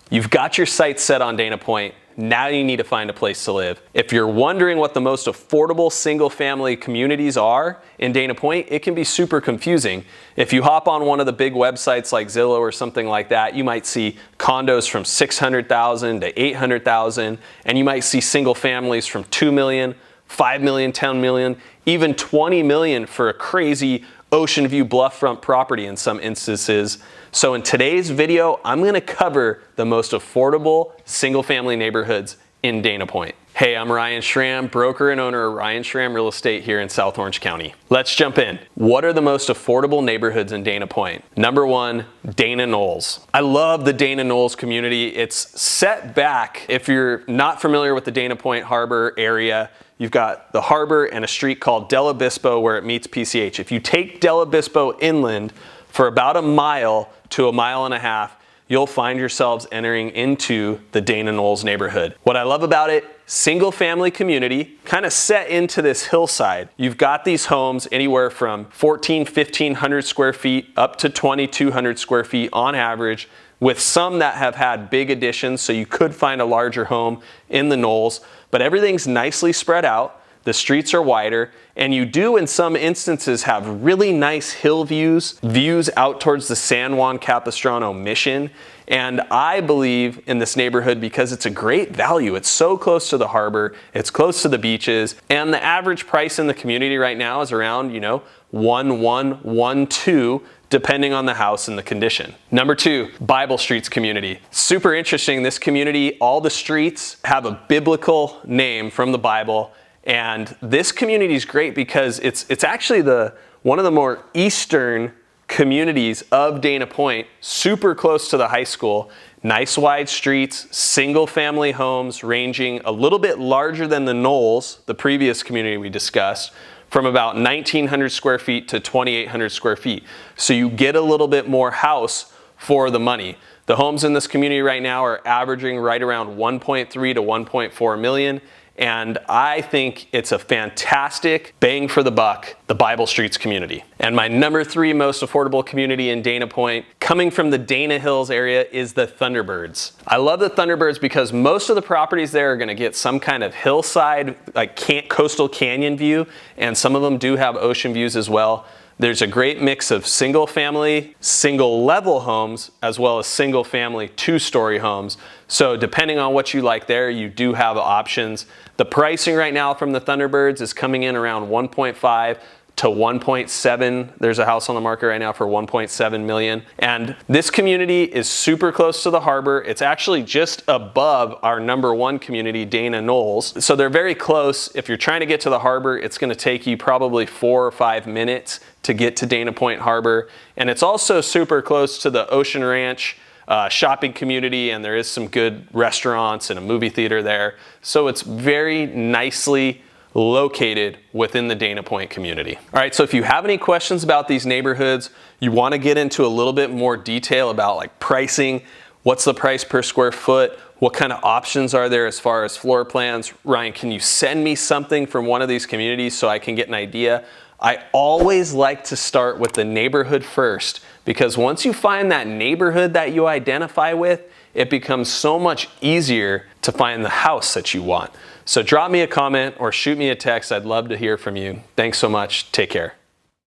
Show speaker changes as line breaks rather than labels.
You've got your sights set on Dana Point. Now you need to find a place to live. If you're wondering what the most affordable single-family communities are in Dana Point, it can be super confusing. If you hop on one of the big websites like Zillow or something like that, you might see condos from $600,000 to $800,000, and you might see single families from $2 million, $5 million, $10 million, even $20 million for a crazy ocean view bluff front property in some instances. So in today's video, I'm gonna cover the most affordable single family neighborhoods in Dana Point. Hey, I'm Ryan Schramm, broker and owner of Ryan Schramm Real Estate here in South Orange County. Let's jump in. What are the most affordable neighborhoods in Dana Point? Number one, Dana Knolls. I love the Dana Knolls community. It's set back. If you're not familiar with the Dana Point Harbor area, you've got the harbor and a street called Del Obispo where it meets PCH. If you take Del Obispo inland for about a mile to a mile and a half, you'll find yourselves entering into the Dana Knolls neighborhood. What I love about it, single family community, kind of set into this hillside. You've got these homes anywhere from 1,500 square feet up to 2,200 square feet on average, with some that have had big additions, so you could find a larger home in the Knolls, but everything's nicely spread out. The streets are wider, and you do in some instances have really nice hill views out towards the San Juan Capistrano Mission. And I believe in this neighborhood because it's a great value. It's so close to the harbor, it's close to the beaches, and the average price in the community right now is around, 1.1, 1.2, depending on the house and the condition. Number two, Bible Streets community. Super interesting, this community, all the streets have a biblical name from the Bible. And this community is great because it's actually one of the more eastern communities of Dana Point, super close to the high school. Nice wide streets, single family homes ranging a little bit larger than the Knolls, the previous community we discussed, from about 1,900 square feet to 2,800 square feet. So you get a little bit more house for the money. The homes in this community right now are averaging right around 1.3 to 1.4 million. And I think it's a fantastic bang for the buck, the Bible Streets community. And my number three most affordable community in Dana Point, coming from the Dana Hills area, is the Thunderbirds. I love the Thunderbirds because most of the properties there are gonna get some kind of hillside, like coastal canyon view, and some of them do have ocean views as well. There's a great mix of single family, single level homes, as well as single family 2-story homes. So depending on what you like there, you do have options. The pricing right now from the Thunderbirds is coming in around 1.5 to 1.7. There's a house on the market right now for 1.7 million. And this community is super close to the harbor. It's actually just above our number one community, Dana Knolls. So they're very close. If you're trying to get to the harbor, it's gonna take you probably 4 or 5 minutes to get to Dana Point Harbor. And it's also super close to the Ocean Ranch shopping community, and there is some good restaurants and a movie theater there. So it's very nicely located within the Dana Point community. All right, so if you have any questions about these neighborhoods, you want to get into a little bit more detail about like pricing, what's the price per square foot, what kind of options are there as far as floor plans? Ryan, can you send me something from one of these communities so I can get an idea? I always like to start with the neighborhood first, because once you find that neighborhood that you identify with, it becomes so much easier to find the house that you want. So drop me a comment or shoot me a text. I'd love to hear from you. Thanks so much. Take care.